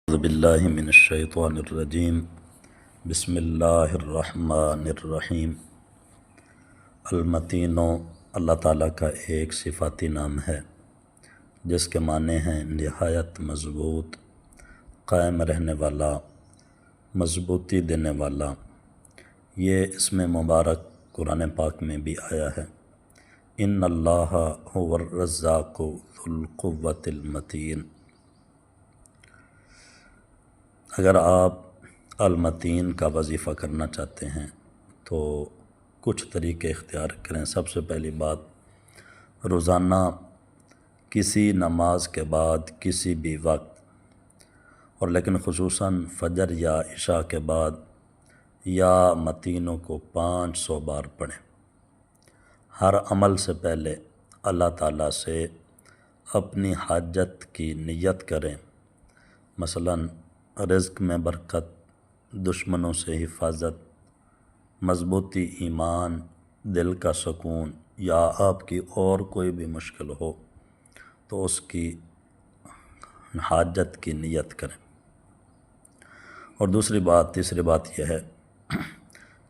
اعوذ باللہ من الشیطان الرجیم بسم اللہ الرحمن الرحیم۔ المتین اللہ تعالیٰ کا ایک صفاتی نام ہے جس کے معنی ہیں نہایت مضبوط، قائم رہنے والا، مضبوطی دینے والا۔ یہ اسم مبارک قرآن پاک میں بھی آیا ہے، ان اللہ هو الرزاق ذو القوة المتین۔ اگر آپ المتین کا وظیفہ کرنا چاہتے ہیں تو کچھ طریقے اختیار کریں۔ سب سے پہلی بات، روزانہ کسی نماز کے بعد کسی بھی وقت، اور لیکن خصوصاً فجر یا عشاء کے بعد یا متینوں کو 500 بار پڑھیں۔ ہر عمل سے پہلے اللہ تعالیٰ سے اپنی حاجت کی نیت کریں، مثلاً رزق میں برکت، دشمنوں سے حفاظت، مضبوطی ایمان، دل کا سکون، یا آپ کی اور کوئی بھی مشکل ہو تو اس کی حاجت کی نیت کریں۔ اور تیسری بات یہ ہے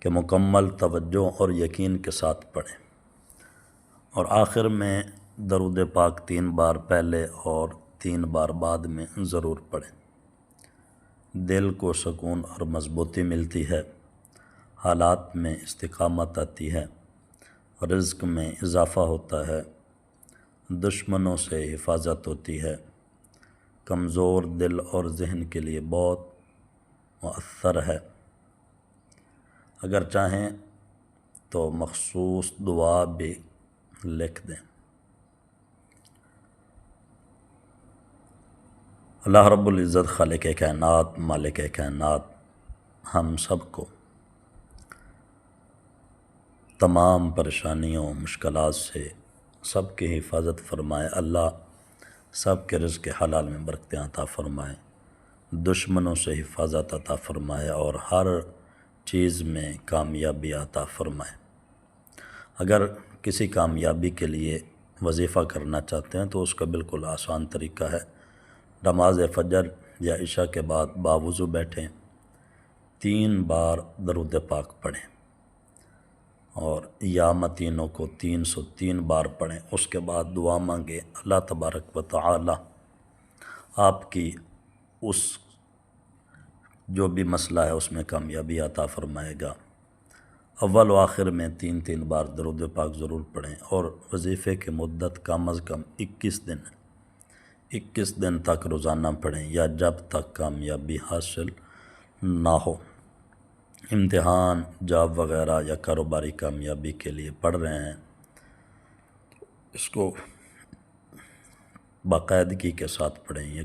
کہ مکمل توجہ اور یقین کے ساتھ پڑھیں، اور آخر میں درود پاک 3 بار پہلے اور 3 بار بعد میں ضرور پڑھیں۔ دل کو سکون اور مضبوطی ملتی ہے، حالات میں استقامت آتی ہے، رزق میں اضافہ ہوتا ہے، دشمنوں سے حفاظت ہوتی ہے، کمزور دل اور ذہن کے لیے بہت مؤثر ہے۔ اگر چاہیں تو مخصوص دعا بھی لکھ دیں۔ اللہ رب العزت خالق کائنات، مالک کائنات ہم سب کو تمام پریشانیوں، مشکلات سے سب کی حفاظت فرمائے۔ اللہ سب کے رزق حلال میں برکتیں عطا فرمائے، دشمنوں سے حفاظت عطا فرمائے، اور ہر چیز میں کامیابی عطا فرمائے۔ اگر کسی کامیابی کے لیے وظیفہ کرنا چاہتے ہیں تو اس کا بالکل آسان طریقہ ہے، نماز فجر یا عشاء کے بعد باوضو بیٹھیں، 3 بار درود پاک پڑھیں، اور یا متینوں کو 303 بار پڑھیں۔ اس کے بعد دعا مانگیں، اللہ تبارک و تعالی آپ کی اس جو بھی مسئلہ ہے اس میں کامیابی عطا فرمائے گا۔ اول و آخر میں 3 بار درود پاک ضرور پڑھیں، اور وظیفے کی مدت کم از کم 21 دن تک روزانہ پڑھیں، یا جب تک کامیابی حاصل نہ ہو۔ امتحان، جاب وغیرہ یا کاروباری کامیابی کے لیے پڑھ رہے ہیں، اس کو باقاعدگی کے ساتھ پڑھیں۔